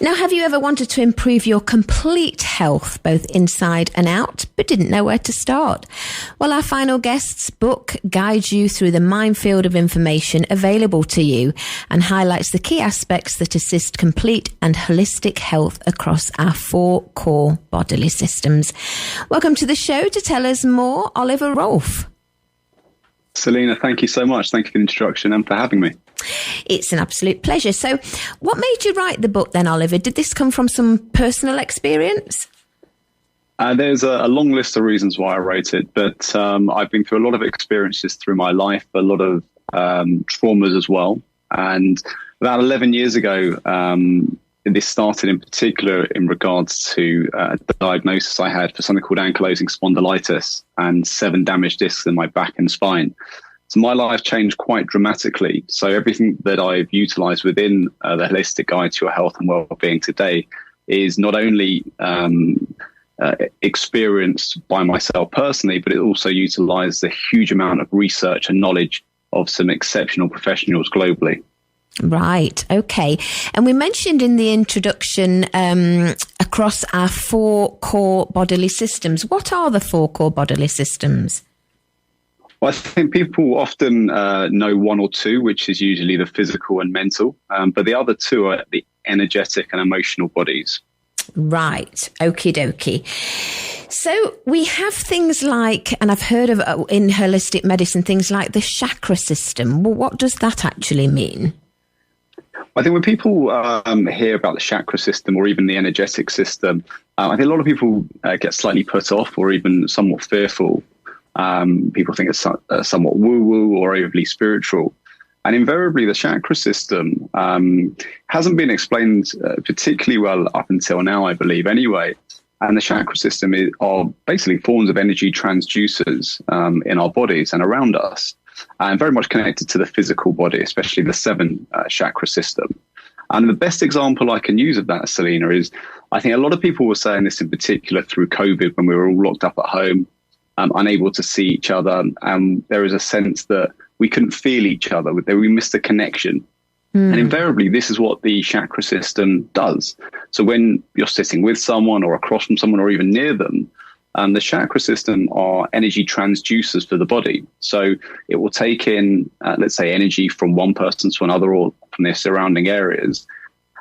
Now, have you ever wanted to improve your complete health, both inside and out, but didn't know where to start? Well, our final guest's book guides you through the minefield of information available to you and highlights the key aspects that assist complete and holistic health across our 4 core bodily systems. Welcome to the show to tell us more, Oliver Rolphe. Selina, thank you so much. Thank you for the introduction and for having me. It's an absolute pleasure. So what made you write the book then, Oliver? Did this come from some personal experience? There's a long list of reasons why I wrote it, but I've been through a lot of experiences through my life, a lot of traumas as well. And about 11 years ago, this started in particular in regards to a diagnosis I had for something called ankylosing spondylitis and 7 damaged discs in my back and spine. So my life changed quite dramatically. So everything that I've utilized within the Holistic Guide to Your Health and Wellbeing today is not only experienced by myself personally, but it also utilizes a huge amount of research and knowledge of some exceptional professionals globally. Right. Okay. And we mentioned in the introduction across our 4 core bodily systems. What are the 4 core bodily systems? Well, I think people often know 1 or 2, which is usually the physical and mental, but the other 2 are the energetic and emotional bodies. Right. Okie dokie. So we have things like, and I've heard of in holistic medicine, things like the chakra system. Well, what does that actually mean? I think when people hear about the chakra system or even the energetic system, I think a lot of people get slightly put off or even somewhat fearful. People think it's somewhat woo-woo or overly spiritual. And invariably, the chakra system hasn't been explained particularly well up until now, I believe, anyway. And the chakra system are basically forms of energy transducers in our bodies and around us, and very much connected to the physical body, especially the 7 chakra system. And the best example I can use of that, Selina, is I think a lot of people were saying this in particular through COVID when we were all locked up at home, unable to see each other. And there is a sense that we couldn't feel each other, we missed a connection. And invariably, this is what the chakra system does. So when you're sitting with someone or across from someone or even near them, the chakra system are energy transducers for the body. So it will take in, let's say, energy from one person to another or from their surrounding areas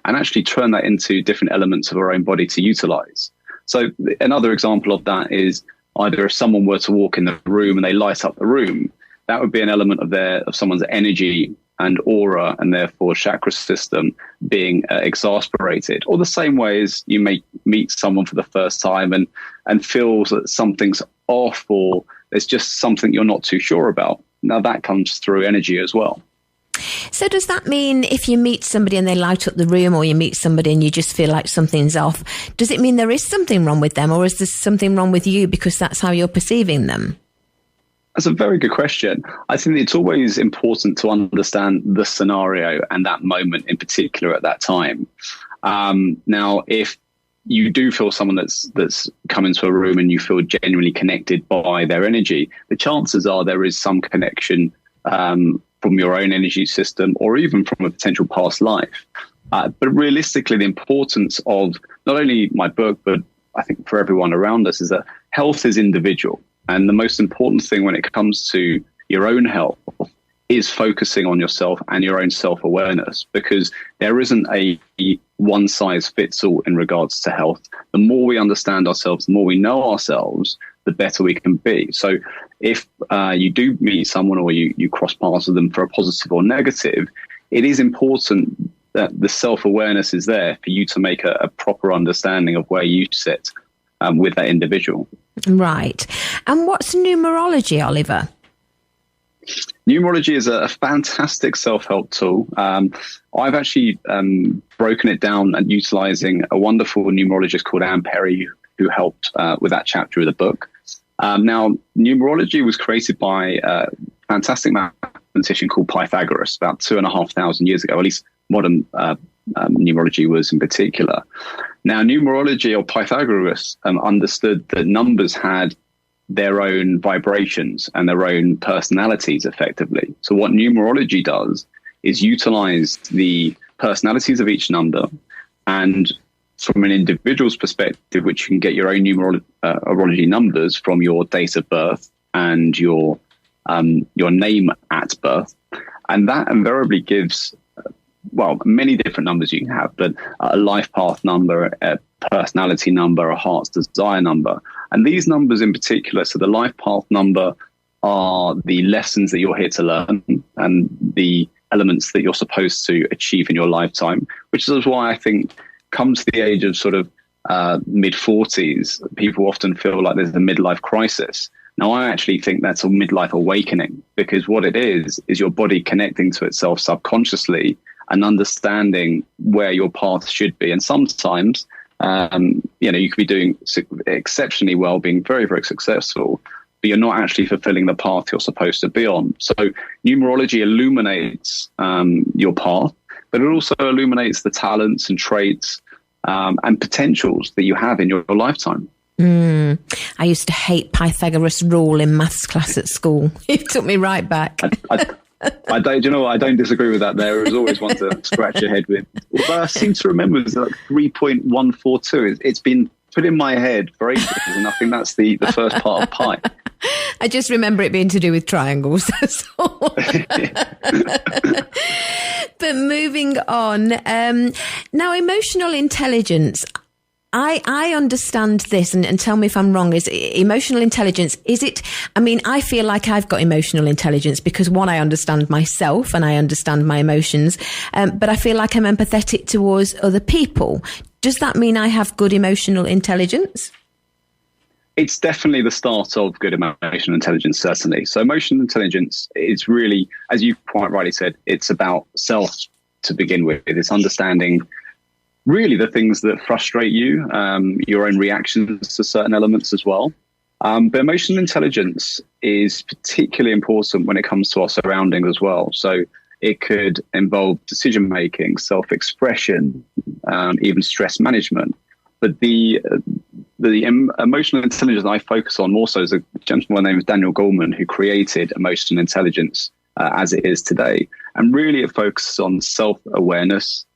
and actually turn that into different elements of our own body to utilize. So another example of that is either if someone were to walk in the room and they light up the room, that would be an element of someone's energy and aura and therefore chakra system being exasperated. Or the same way as you may meet someone for the first time and feel that something's off or there's just something you're not too sure about. Now that comes through energy as well. So does that mean if you meet somebody and they light up the room, or you meet somebody and you just feel like something's off, does it mean there is something wrong with them, or is there something wrong with you because that's how you're perceiving them? That's a very good question. I think it's always important to understand the scenario and that moment in particular at that time. Now, if you do feel someone that's come into a room and you feel genuinely connected by their energy, the chances are there is some connection from your own energy system or even from a potential past life. But realistically, the importance of not only my book, but I think for everyone around us is that health is individual. And the most important thing when it comes to your own health is focusing on yourself and your own self-awareness, because there isn't a one-size-fits-all in regards to health. The more we understand ourselves, the more we know ourselves, the better we can be. So if you do meet someone or you cross paths with them for a positive or negative, it is important that the self-awareness is there for you to make a proper understanding of where you sit with that individual. Right. And what's numerology, Oliver? Numerology is a fantastic self-help tool. I've actually broken it down and utilizing a wonderful numerologist called Anne Perry, who helped with that chapter of the book. Now, numerology was created by a fantastic mathematician called Pythagoras about 2,500 years ago, at least modern numerology was in particular. Now, numerology or Pythagoras understood that numbers had their own vibrations and their own personalities effectively. So what numerology does is utilize the personalities of each number And from an individual's perspective, which you can get your own numerology numbers from your date of birth and your name at birth. And that invariably gives, many different numbers you can have, but a life path number, a personality number, a heart's desire number. And these numbers in particular, so the life path number are the lessons that you're here to learn and the elements that you're supposed to achieve in your lifetime, which is why I think come to the age of sort of mid-40s, people often feel like there's a midlife crisis. Now, I actually think that's a midlife awakening, because what it is your body connecting to itself subconsciously and understanding where your path should be. And sometimes, you could be doing exceptionally well, being very, very successful, but you're not actually fulfilling the path you're supposed to be on. So numerology illuminates your path, but it also illuminates the talents and traits and potentials that you have in your lifetime. I used to hate Pythagoras' rule in maths class at school. It took me right back. I don't disagree with that. There is always one to scratch your head with. But I seem to remember it was like 3.142. It's been put in my head for ages, and I think that's the first part of pi. I just remember it being to do with triangles. That's all. But moving on, now emotional intelligence. I understand this, and tell me if I'm wrong, is emotional intelligence, I feel like I've got emotional intelligence because, one, I understand myself and I understand my emotions, but I feel like I'm empathetic towards other people. Does that mean I have good emotional intelligence? It's definitely the start of good emotional intelligence, certainly. So emotional intelligence is really, as you quite rightly said, it's about self to begin with. It's understanding really the things that frustrate you, your own reactions to certain elements as well. But emotional intelligence is particularly important when it comes to our surroundings as well. So it could involve decision-making, self-expression, even stress management. But the emotional intelligence I focus on more so is a gentleman named Daniel Goleman, who created emotional intelligence as it is today. And really it focuses on self-awareness,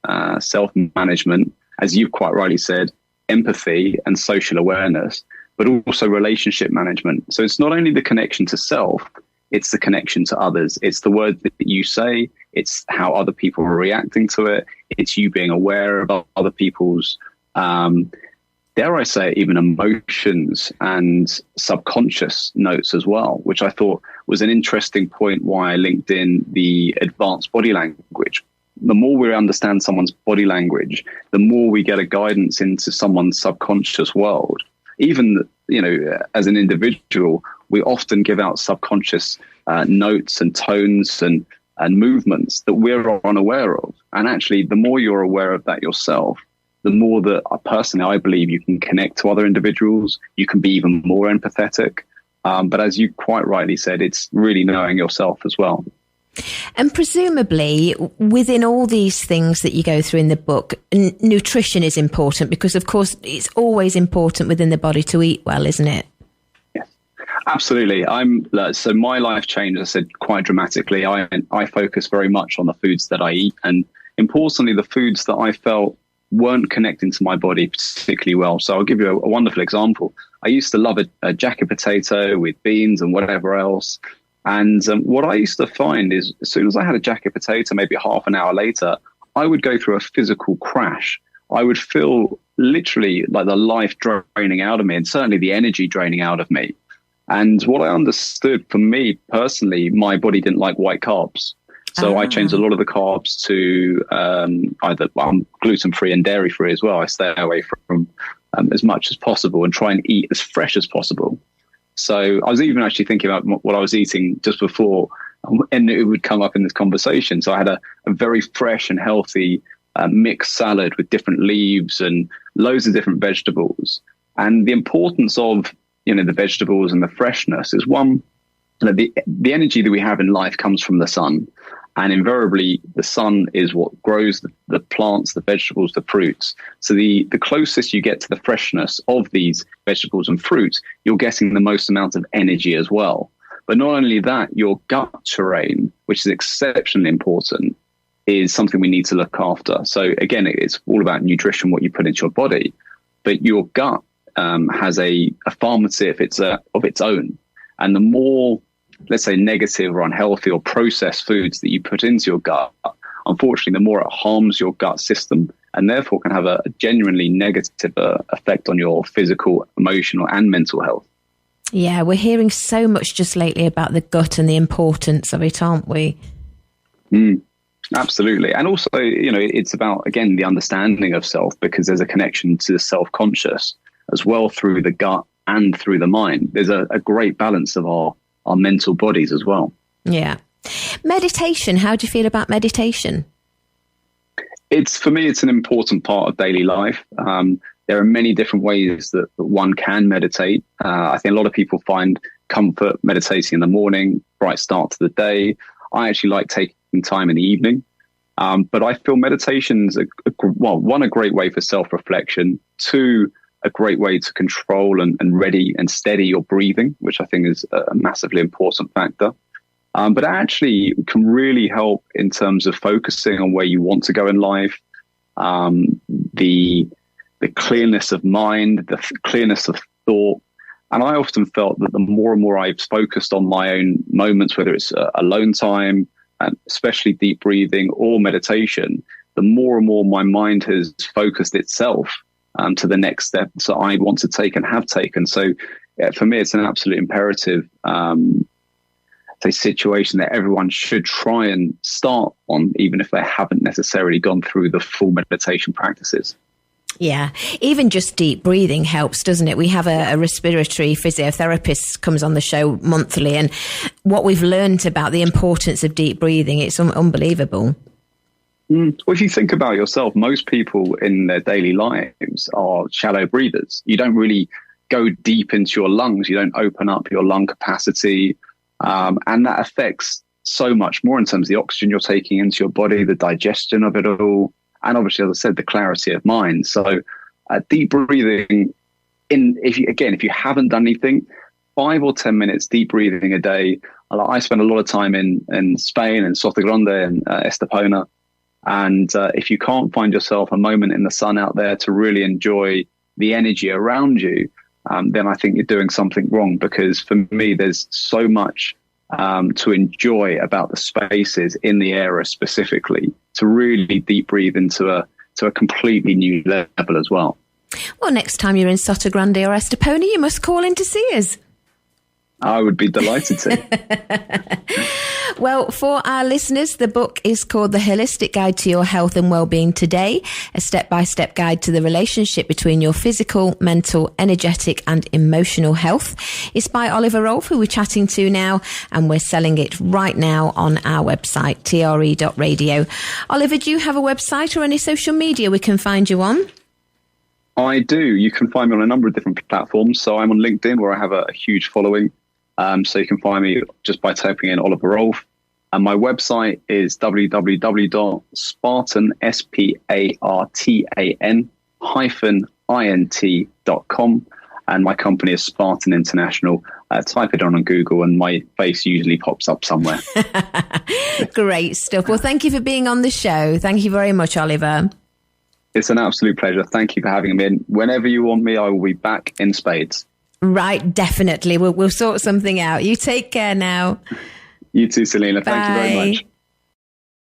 self-management, as you've quite rightly said, empathy and social awareness, but also relationship management. So it's not only the connection to self, it's the connection to others. It's the words that you say, it's how other people are reacting to it, it's you being aware of other people's dare I say, even emotions and subconscious notes as well, which I thought was an interesting point why I linked in the advanced body language. The more we understand someone's body language, the more we get a guidance into someone's subconscious world. Even, as an individual, we often give out subconscious notes and tones and movements that we're unaware of. And actually, the more you're aware of that yourself, the more that personally, I believe you can connect to other individuals, you can be even more empathetic. But as you quite rightly said, it's really knowing yourself as well. And presumably within all these things that you go through in the book, nutrition is important because, of course, it's always important within the body to eat well, isn't it? Yes, absolutely. So my life changed, as I said, quite dramatically. I focus very much on the foods that I eat, and importantly, the foods that I felt weren't connecting to my body particularly well. So I'll give you a wonderful example. I used to love a jacket potato with beans and whatever else. And what I used to find is as soon as I had a jacket potato, maybe half an hour later, I would go through a physical crash. I would feel literally like the life draining out of me, and certainly the energy draining out of me. And what I understood, for me personally, my body didn't like white carbs. So I changed a lot of the carbs to either I'm gluten-free and dairy-free as well. I stay away from as much as possible and try and eat as fresh as possible. So I was even actually thinking about what I was eating just before, and it would come up in this conversation. So I had a very fresh and healthy mixed salad with different leaves and loads of different vegetables. And the importance of, the vegetables and the freshness is one, the energy that we have in life comes from the sun. And invariably, the sun is what grows the plants, the vegetables, the fruits. So the closest you get to the freshness of these vegetables and fruits, you're getting the most amount of energy as well. But not only that, your gut terrain, which is exceptionally important, is something we need to look after. So again, it's all about nutrition, what you put into your body, but your gut has a pharmacy of its own. And the more, let's say, negative or unhealthy or processed foods that you put into your gut, unfortunately, the more it harms your gut system, and therefore can have a genuinely negative effect on your physical, emotional, and mental health. Yeah, we're hearing so much just lately about the gut and the importance of it, aren't we? Absolutely. And also, it's about, again, the understanding of self, because there's a connection to the self-conscious as well through the gut and through the mind. There's a great balance of our mental bodies as well. Yeah. Meditation. How do you feel about meditation? For me, it's an important part of daily life. There are many different ways that one can meditate. I think a lot of people find comfort meditating in the morning, bright start to the day. I actually like taking time in the evening. But I feel meditation's a great way for self-reflection. Two, a great way to control and ready and steady your breathing, which I think is a massively important factor. But it actually can really help in terms of focusing on where you want to go in life, the clearness of mind, the clearness of thought. And I often felt that the more and more I've focused on my own moments, whether it's alone time, and especially deep breathing or meditation, the more and more my mind has focused itself to the next step that I want to take and have taken. So for me, it's an absolute imperative situation that everyone should try and start on, even if they haven't necessarily gone through the full meditation practices. Yeah, even just deep breathing helps, doesn't it? We have a respiratory physiotherapist comes on the show monthly, and what we've learned about the importance of deep breathing, it's unbelievable. Well, if you think about yourself, most people in their daily lives are shallow breathers. You don't really go deep into your lungs. You don't open up your lung capacity. And that affects so much more in terms of the oxygen you're taking into your body, the digestion of it all, and obviously, as I said, the clarity of mind. So deep breathing, if you haven't done anything, 5 or 10 minutes deep breathing a day. I spend a lot of time in Spain and Sota Grande and Estepona. And if you can't find yourself a moment in the sun out there to really enjoy the energy around you, then I think you're doing something wrong, because for me, there's so much to enjoy about the spaces in the area specifically, to really deep breathe into a completely new level as well. Well, next time you're in Sota Grande or Estepona, you must call in to see us. I would be delighted to. Well, for our listeners, the book is called The Holistic Guide to Your Health and Wellbeing Today, a step-by-step guide to the relationship between your physical, mental, energetic and emotional health. It's by Oliver Rolphe, who we're chatting to now, and we're selling it right now on our website, tre.radio. Oliver, do you have a website or any social media we can find you on? I do. You can find me on a number of different platforms. So I'm on LinkedIn, where I have a huge following. So you can find me just by typing in Oliver Rolphe. And my website is www.spartan, SPARTAN-INT.com. And my company is Spartan International. Type it on Google and my face usually pops up somewhere. Great stuff. Well, thank you for being on the show. Thank you very much, Oliver. It's an absolute pleasure. Thank you for having me in. Whenever you want me, I will be back in spades. Right, definitely. We'll sort something out. You take care now. You too, Selina. Bye. Thank you very much.